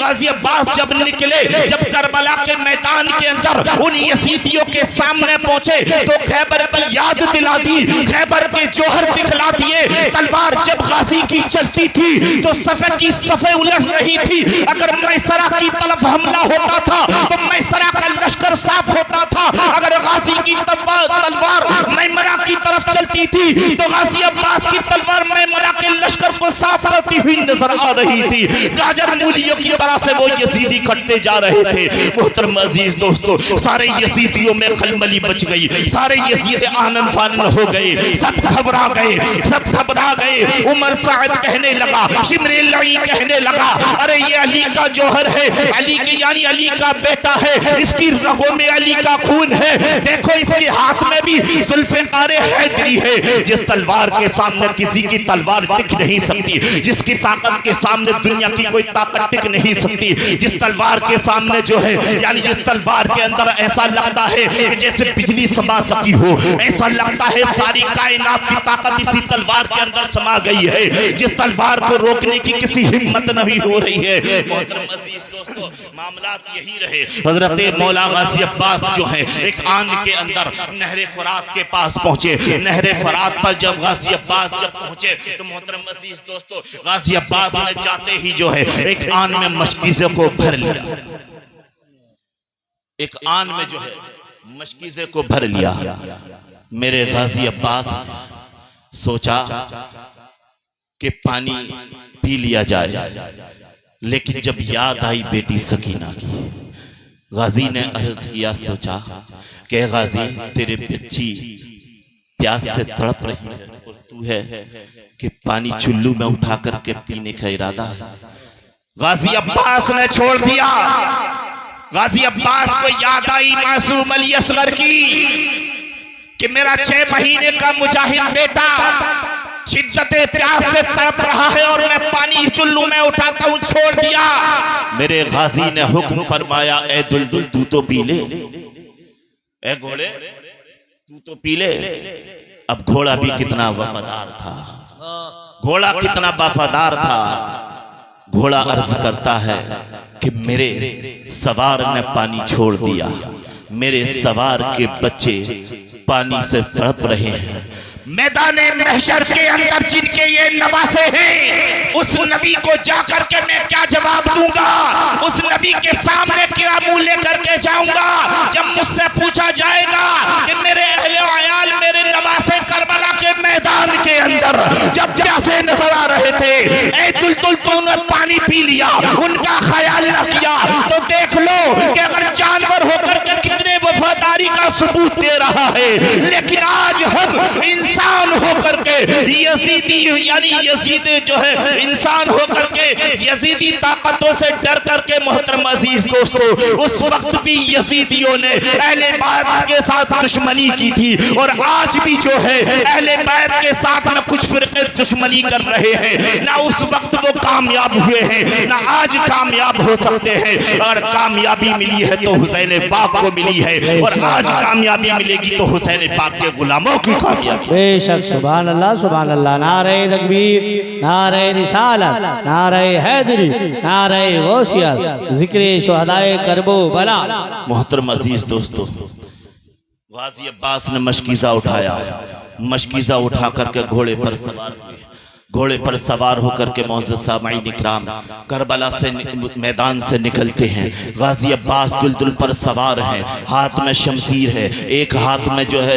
غازی عباس جب نکلے، جب کربلا کے میدان کے اندر ان یزیدیوں کے سامنے پہنچے تو خیبر کی یاد دلا دی، خیبر کے جوہر دکھلا دیے۔ تلوار جب غازی کی چلتی تھی تو صفے کی صفے الٹ رہی تھی، اگر میسرہ کی طرف حملہ ہوتا تھا تو میسرہ کا لشکر صاف ہوتا تھا، اگر غازی کی تلوار میمنہ کی طرف چلتی تھی تو غازی عباس کی تلوار میمنہ کے لشکر کو صاف کرتی ہوئی نظر آ رہی تھی۔ گاجر مولیوں کی طرح سے وہ یزیدی کٹتے جا رہے تھے۔ محترم عزیز دوستو، سارے یزیدیوں میں خلملی بچ گئی، سارے یزید آنن فانن ہو گئے، سب گھبرا گئے، سب گھبرا گئے۔ عمر سعد کہنے لگا، شمر اللہ کہنے لگا، ارے یہ علی کا جوہر ہے، علی کے یعنی علی کا بیٹا ہے، اس کی رگوں میں علی کا خون ہے، دیکھو اس کے ہاتھ میں بھی ذوالفقار حیدری ہے۔ جس تلوار کے سامنے کسی کی تلوار ٹک نہیں سکتی، جس کی طاقت کے سامنے دنیا کی کوئی طاقت ٹک نہیں سکتی، جس تلوار کے سامنے جو ہے یعنی جس تلوار کے اندر ایسا لگتا ہے کہ جیسے بجلی سما سکی ہو، ایسا لگتا ہے ساری کائنات کی طاقت اسی تلوار کے اندر سما گئی ہے، جس تلوار کو روکنے کی کسی ہمت نہیں ہو رہی ہے۔ محترم عزیز دوستو، معاملات یہی رہے۔ حضرت مولا غازی عباس جو ہیں ایک آن کے اندر نہر فرات کے پاس پہنچے۔ نہر فرات پر جب غازی عباس جب پہنچے تو محترم عزیز دوستو، غازی عباس نے جاتے ہی جو ہے ایک آن میں مشکیزے کو بھر لیا، ایک آن میں جو ہے مشکیزے کو بھر لیا۔ میرے غازی عباس سوچا کہ پانی پی لیا جائے، لیکن جب یاد آئی بیٹی سکینہ کی، غازی نے عرض کیا، سوچا کہ غازی تیرے بچی پیاس سے تڑپ رہی ہے اور تو ہے کہ پانی چلو میں اٹھا کر کے پینے کا ارادہ ہے۔ غازی عباس نے چھوڑ دیا۔ غازی عباس کو یاد آئی معصوم علی اصغر کی کہ میرا 6 مہینے کا مجاہد بیٹا شدت پیاس سے تڑپ رہا ہے اور میں پانی چلو میں اٹھاتا ہوں، چھوڑ دیا۔ میرے غازی نے حکم فرمایا، اے دلدل تو تو پی لے، اے گھوڑے تو تو پی لے۔ اب گھوڑا بھی کتنا وفادار تھا، گھوڑا کتنا وفادار تھا۔ گھوڑا عرض کرتا ہے کہ میرے سوار نے پانی چھوڑ دیا، میرے سوار کے بچے پانی سے تڑپ رہے ہیں۔ میدان محشر کے اندر جن کے یہ نواسے ہیں، اس نبی کو جا کر کے میں کیا جواب دوں گا؟ اس نبی کے سامنے کیا منہ لے کر کے جاؤں گا جب مجھ سے پوچھا جائے گا کہ میرے اہل و عیال، میرے نواسے کربلا کے میدان کے اندر جب پیاسے نظر آ رہے تھے، اے دلدل تو نے پانی پی لیا، ان کا خیال نہ کیا؟ تو دیکھ لو کہ اگر جانور ہو کر کے کتنے وفاداری کا ثبوت دے رہا ہے، لیکن آج ہم انسان ہو کر کے یزیدی یعنی یزید جو ہے انسان ہو کر کے یزیدی طاقتوں سے ڈر کر کے محترم عزیز دوستو، اس وقت بھی یزیدیوں نے اہل بیت کے ساتھ دشمنی کی تھی، اور آج بھی جو ہے اہل بیت کے ساتھ نہ کچھ فرقے دشمنی کر رہے ہیں، نہ اس وقت وہ کامیاب ہوئے ہیں، نہ آج کامیاب ہو سکتے ہیں۔ اگر کامیابی ملی ہے تو حسین پاک کو ملی ہے، اور آج کامیابی ملے گی تو حسین پاک کے غلاموں کی کامیابی۔ بے شک، سبحان اللہ سبحان اللہ، نعرہ تکبیر، نعرہ رسالت، نعرہ حیدری، نعرہ غوثیت، ذکر شہدائے کرب و بلا۔ محترم عزیز دوستو، غازی عباس نے مشکیزہ اٹھایا، مشکیزہ اٹھا کر کے گھوڑے پر سوار ہوئے۔ گھوڑے پر سوار ہو کر کے معزز سامعین اکرام کربلا سے میدان سے نکلتے ہیں۔ غازی عباس دلدل پر سوار ہیں، ہاتھ میں شمشیر ہے، ایک ہاتھ میں جو ہے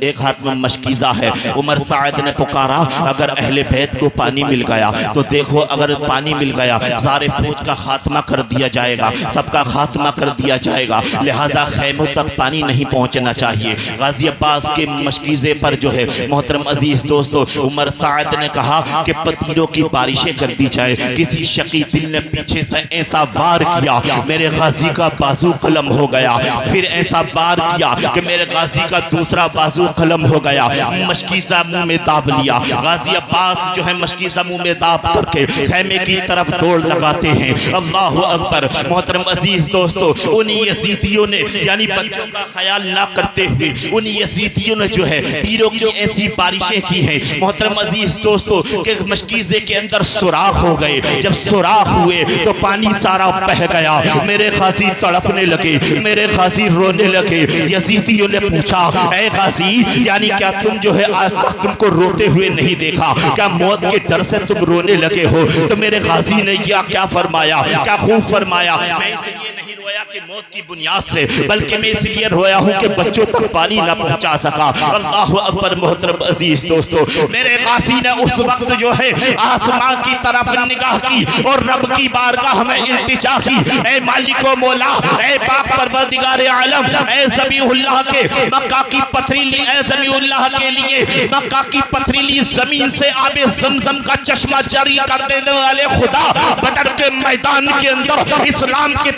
ایک ہاتھ میں مشکیزہ ہے۔ عمر سعد نے پکارا، اگر اہل بیت کو پانی مل گیا تو دیکھو، اگر پانی مل گیا سارے فوج کا خاتمہ کر دیا جائے گا، سب کا خاتمہ کر دیا جائے گا، لہٰذا خیموں تک پانی نہیں پہنچنا چاہیے۔ غازی عباس کے مشکیزے پر جو ہے محترم عزیز دوستو، عمر سعد نے کہا کہ پتیروں کی بارشیں کر دی جائے۔ کسی شقی دل نے پیچھے سے ایسا وار کیا، میرے غازی کا بازو قلم ہو گیا، پھر ایسا وار کیا کہ میرے غازی کا دوسرا بازو قلم ہو گیا۔ مشکیزہ منہ میں داب لیا، غازی عباس جو ہے مشکیزہ منہ میں داب کر کے خیمے کی طرف دوڑ لگاتے ہیں۔ اللہ اکبر۔ محترم عزیز دوستو، ان یزیدیوں نے یعنی بچوں کا خیال نہ کرتے ہوئے ان یزیدیوں نے جو ہے تیروں کی ایسی بارشیں کی ہیں۔ محترم عزیز دوستو، دوستو کہ مشکیزے کے اندر سوراخ ہو گئے. جب سوراخ ہوئے تو پانی سارا بہہ گیا. میرے غازی تڑپنے لگے, میرے غازی رونے لگے. یزیدیوں نے پوچھا اے غازی یعنی کیا تم جو ہے آج تک تم کو روتے ہوئے نہیں دیکھا, کیا موت کے ڈر سے تم رونے لگے ہو؟ تو میرے غازی نے کیا فرمایا, کیا خوب فرمایا, میں اس لیے نہیں رویا کہ موت کی بنیاد سے, بلکہ میں اس لیے رویا ہوں کہ بچوں تک پانی نہ پہنچا سکا. اللہ اکبر. محترم عزیز دوستو, میرے غازی نے اس وقت جو ہے آسمان کی طرف نگاہ کی اور رب کی بارگاہ میں التجا کی, اے مالک و مولا, اے پاک پروردگار عالم, اے ذبیح اللہ کے مکہ کی پتھریلی, اے ذبیح اللہ کے لیے مکہ کی پتھریلی زمین سے آب زمزم کا چشمہ جاری کر دینے والے خدا, بدر کے میدان کے اندر اسلام کے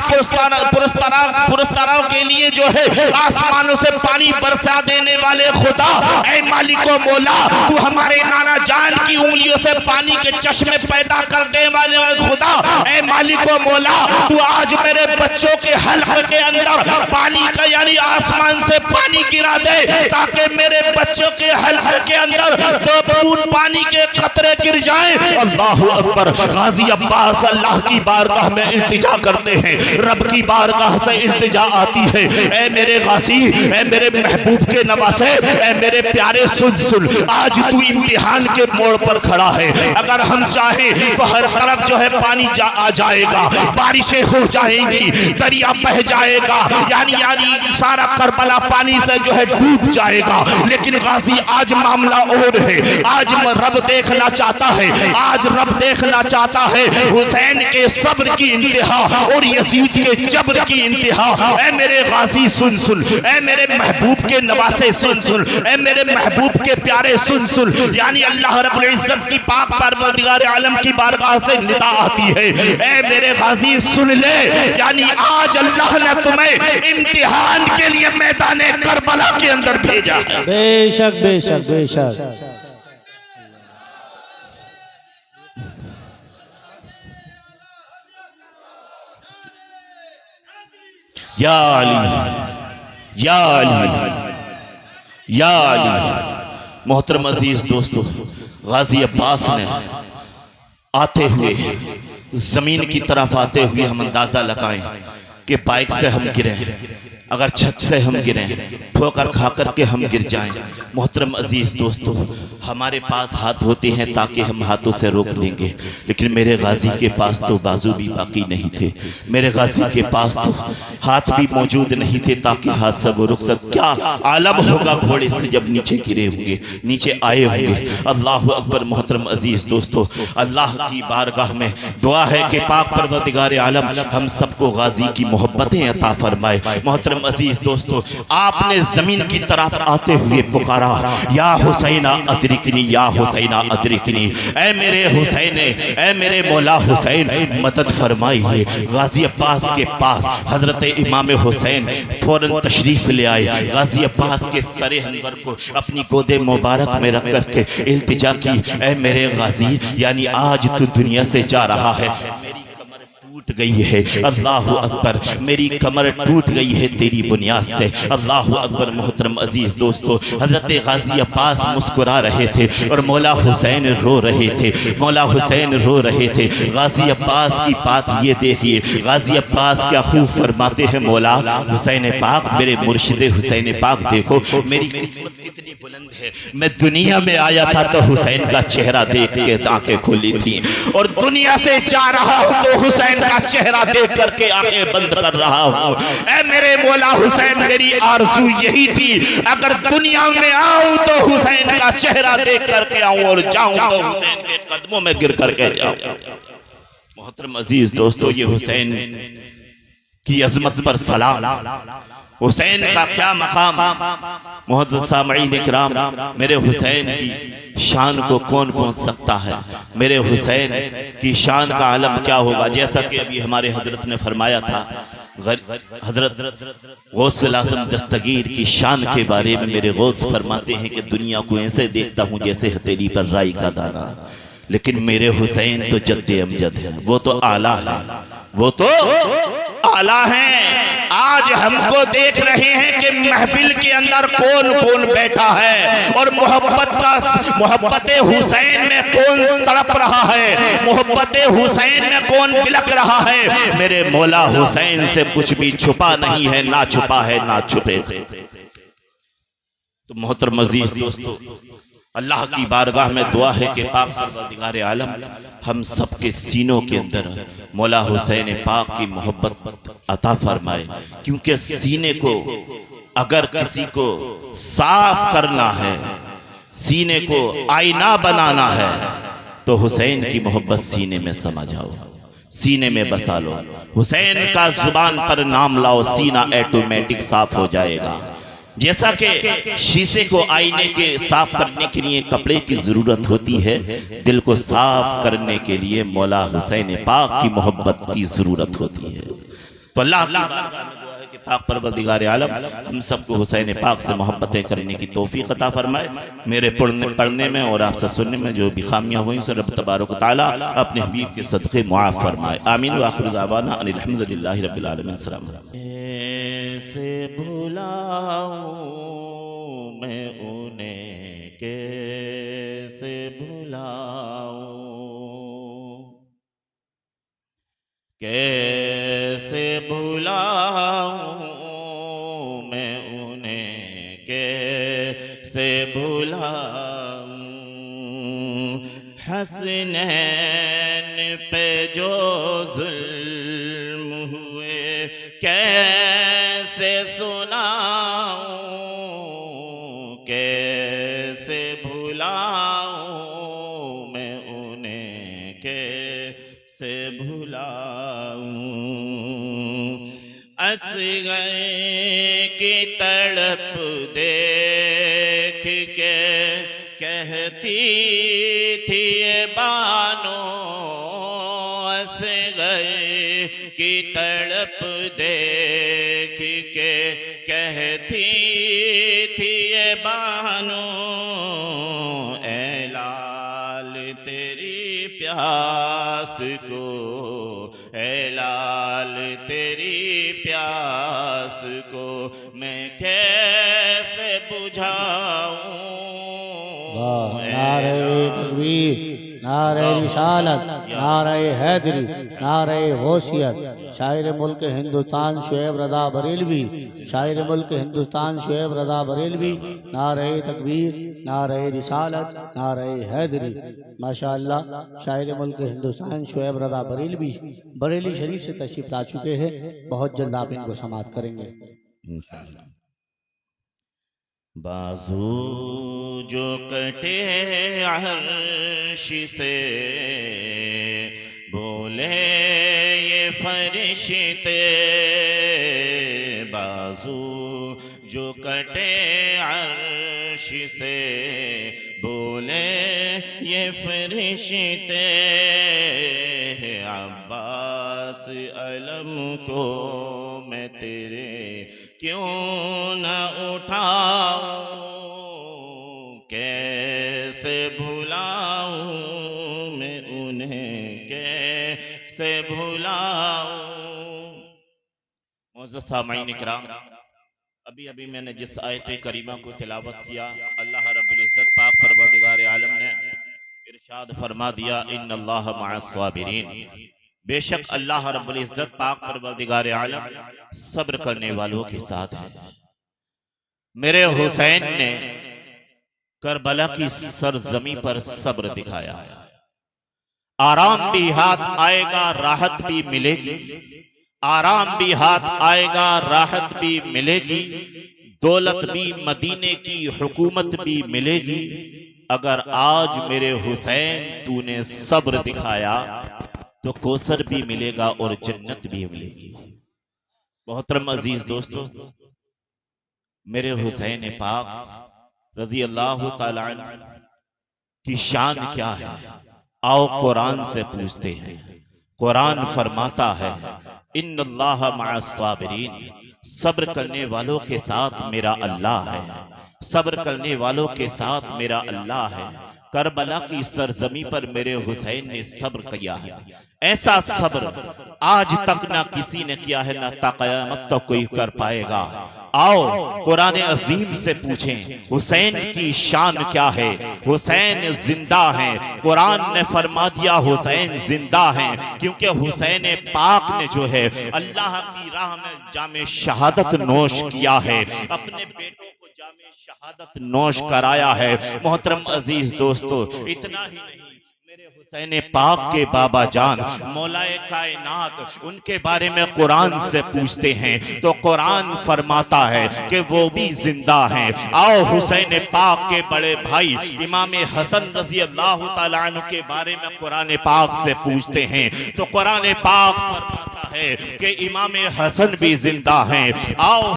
پرستاراؤں کے لیے جو ہے آسمانوں سے پانی برسا دینے والے خدا, اے مالک و مولا, تو ہمارے نانا جان کی انگلیوں سے پانی کے چشمے پیدا کر دے والے خدا, اے مالک و مولا, تو آج میرے بچوں کے حلق کے اندر پانی کا یعنی آسمان سے پانی گرا دے تاکہ میرے بچوں کے حلق کے اندر دو بوند پانی کے قطرے گر جائیں. اللہ اکبر. غازی عباس اللہ کی بارگاہ میں التجا کرتے ہیں, رب کی بارگاہ سے التجا آتی ہے, اے میرے غازی, اے میرے محبوب کے نواسے, اے میرے پیارے سن, آج تو امتحان کے موڑ پر کھڑا ہے. اگر ہم چاہیں تو ہر طرف جو ہے پانی آ جائے گا, بارشیں ہو جائیں گی, دریا بہ جائے گا, یعنی سارا کربلا پانی سے جو ہے ڈوب جائے گا. لیکن غازی آج معاملہ اور ہے, آج رب دیکھنا چاہتا ہے, آج رب دیکھنا چاہتا ہے حسین کے صبر کی انتہا اور یزید کے جبر کی انتہا. اے میرے غازی سن, اے میرے محبوب کے نواسے سن, اے میرے محبوب کے پیارے سن, یعنی اللہ رب العزت کی پاک پروردگار عالم کی بارگاہ سے ندا آتی ہے. اے میرے غازی سن لے, یعنی آج اللہ نے تمہیں امتحان کے لیے میدان کربلا کے اندر بھیجا ہے. بے شک بے شک بے شک. یا علی, یا علی, یا علی. محترم عزیز دوستو, غازی عباس نے آتے ہوئے زمین کی طرف آتے ہوئے ہم اندازہ لگائیں کہ بائک سے ہم گریں, اگر چھت سے ہم گریں, ٹھوکر کھا کر کے ہم گر جائیں. محترم عزیز دوستو, ہمارے پاس ہاتھ ہوتے ہیں تاکہ ہم ہاتھوں سے روک لیں گے, لیکن میرے غازی کے پاس تو بازو بھی باقی نہیں تھے, میرے غازی کے پاس تو ہاتھ بھی موجود نہیں تھے تاکہ ہاتھ سے وہ رک سکتے. کیا عالم ہوگا گھوڑے سے جب نیچے گرے ہوں گے, نیچے آئے ہوں گے. اللہ اکبر. محترم عزیز دوستو, اللہ کی بارگاہ میں دعا ہے کہ پاک پروردگار عالم ہم سب کو غازی کی محبتیں عطا فرمائے. محترم عزیز دوستو, آپ نے زمین کی طرف آتے ہوئے پکارا, یا حسین ادرکنی, یا حسین ادرکنی, اے میرے حسین, اے میرے مولا حسین مدد فرمائیے. غازی عباس کے پاس حضرت امام حسین فوراً تشریف لے آئے. غازی عباس کے سر انور کو اپنی گود مبارک میں رکھ کر کے التجا کی, اے میرے غازی, یعنی آج تو دنیا سے جا رہا ہے, ٹوٹ گئی ہے. اللہ اکبر. میری کمر ٹوٹ گئی ہے تیری بنیاد سے. اللہ اکبر. محترم عزیز دوستو, حضرت غازی عباس مسکرا رہے تھے اور مولا حسین رو رہے تھے, مولا حسین رو رہے تھے. غازی عباس کی بات یہ دیکھیے, غازی عباس کیا خوب فرماتے ہیں, مولا حسین پاک, میرے مرشد حسین پاک دیکھو میری قسمت کتنی بلند ہے, میں دنیا میں آیا تھا تو حسین کا چہرہ دیکھ کے آنکھیں کھلی تھیں, اور دنیا سے جا رہا ہوں تو حسین کا چہرہ دیکھ کر کے آنکھیں بند کر رہا ہوں. اے میرے مولا حسین, میری آرزو یہی تھی, اگر دنیا میں آؤں تو حسین کا چہرہ دیکھ کر کے آؤں, اور جاؤں تو حسین کے قدموں میں گر کر کے جاؤں. محترم عزیز دوستو, یہ حسین کی عظمت پر سلام. حسین کا کیا مقام. معزز سامعین اکرام, میرے حسین کی شان کو کون پہنچ سکتا ہے, میرے حسین کی شان کا عالم کیا ہوگا. جیسا کہ ابھی ہمارے حضرت نے فرمایا تھا, حضرت غوث الاعظم دستگیر کی شان کے بارے میں میرے غوث فرماتے ہیں کہ دنیا کو ایسے دیکھتا ہوں جیسے ہتھیلی پر رائی کا دانہ, لیکن میرے حسین تو جد امجد ہے, وہ تو اعلیٰ ہے, وہ تو اعلیٰ ہیں. آج ہم کو دیکھ رہے ہیں کہ محفل کے اندر کون کون بیٹھا ہے اور محبت حسین میں کون تڑپ رہا ہے، محبت حسین میں کون بلک رہا ہے۔ میرے مولا حسین سے کچھ بھی چھپا نہیں ہے، نہ چھپا ہے نہ چھپے گا۔ تو محترم عزیز دوستو، اللہ کی بارگاہ میں دعا ہے کہ پاک پروردگار عالم ہم سب کے سینوں کے اندر مولا حسین پاک کی محبت عطا فرمائے، کیونکہ سینے کو اگر کسی کو صاف کرنا ہے، سینے کو آئینہ بنانا ہے، تو حسین کی محبت سینے میں سما جاؤ، سینے میں بسا لو، حسین کا زبان پر نام لاؤ، سینہ ایٹومیٹک صاف ہو جائے گا۔ جیسا کہ شیشے کو آئینے کے صاف کرنے کے لیے کپڑے کی ضرورت ہوتی ہے، دل کو صاف کرنے کے لیے مولا حسین پاک کی محبت کی ضرورت ہوتی ہے۔ تو اللہ کی بارگاہ میں دعا ہے کہ پاک پروردگار عالم ہم سب کو حسین پاک سے محبتیں کرنے کی توفیق عطا فرمائے۔ میرے پڑھنے میں اور آپ سے سننے میں جو بھی خامیاں ہوئیں اسے رب تبارک و تعالی اپنے حبیب کے صدقے معاف فرمائے، آمین وآخر دعوانا ان الحمدللہ رب العالمین۔ السلام علیکم۔ کیسے بھلاؤں میں انہیں، کیسے بھلاؤں، کیسے بھلاؤں میں انہیں، کیسے بھلاؤں، حسنین پہ جو ظلم ہوئے کیسے سناؤں، کیسے بھلاؤں میں انہیں، کیسے بھلاؤں، اصغر کی تڑپ دیکھ کے کہتی تھی یہ بانو، اصغر کی تڑپ دیکھ کے کہتی تھی یہ بانو، اے لال تیری پیاس کو، اے لال تیری پیاس کو میں کیسے بجھاؤں۔ نعرہ تکبیر، نعرہ رسالت، نعرہ حیدری، نعرہ غوثیت۔ شاعر ملک ہندوستان شعیب رضا بریلوی، شاعر ملک ہندوستان شعیب رضا بریلوی، نعرہ تکبیر، نعرہ رسالت، نعرہ حیدری۔ ماشاءاللہ شاعر ملک ہندوستان شعیب رضا بریلوی بریلی شریف سے تشریف لا چکے ہیں، بہت جلد آپ ان کو سماعت کریں گے۔ بازو جو کٹے عرش سے بولے یہ فرشتے، بازو جو کٹے عرش سے بولے یہ فرشتے، عباس علم کو میں تیرے کیوں نہ اٹھاؤں، کیسے بھلاؤں میں انہیں، کیسے بھلاؤں۔ معزز سامعین کرام، ابھی میں نے جس آیت کریمہ کو تلاوت کیا، اللہ رب العزت پاک پروردگار عالم نے ارشاد فرما دیا ان اللہ مع الصابرین، بے شک اللہ رب العزت پاک پروردگار عالم صبر کرنے والوں کے ساتھ ہے۔ میرے حسین نے کربلا کی سرزمین پر صبر دکھایا، آرام بھی ہاتھ آئے گا راحت بھی ملے گی، آرام بھی ہاتھ آئے گا راحت بھی ملے گی، دولت بھی مدینے کی حکومت بھی ملے گی، اگر آج میرے حسین تو نے صبر دکھایا تو کوثر بھی ملے گا اور جنت بھی ملے گی۔ محترم عزیز دوستو، میرے حسین پاک رضی اللہ تعالیٰ عنہ کی شان کیا ہے، آؤ قرآن سے پوچھتے ہیں۔ قرآن فرماتا ہے ان اللہ مع الصابرین، صبر کرنے والوں کے ساتھ میرا اللہ ہے، صبر کرنے والوں کے ساتھ میرا اللہ ہے۔ کربلا کی سرزمی پر میرے حسین نے صبر کیا ہے، ایسا صبر آج تک نہ کسی نے کیا ہے، نہ تا قیامت تک کوئی کر پائے گا۔ آؤ قرآن عظیم سے پوچھیں حسین کی شان کیا ہے۔ حسین زندہ ہیں، قرآن نے فرما دیا حسین زندہ ہیں، کیونکہ حسین پاک نے جو ہے اللہ کی راہ میں جام شہادت نوش کیا ہے، اپنے بیٹوں کو جام شہادت نوش کرایا ہے۔ محترم عزیز دوستو، اتنا ہی نہیں، میرے حسین پاک کے بابا جان مولا کائنات ان کے بارے میں قرآن سے پوچھتے ہیں تو قرآن فرماتا ہے کہ وہ بھی زندہ ہیں۔ آؤ حسین پاک کے بڑے بھائی امام حسن رضی اللہ تعالیٰ عنہ کے بارے میں قرآن پاک سے پوچھتے ہیں تو قرآن پاک فرماتا ہے کہ امام حسن بھی زندہ ہیں۔ آؤ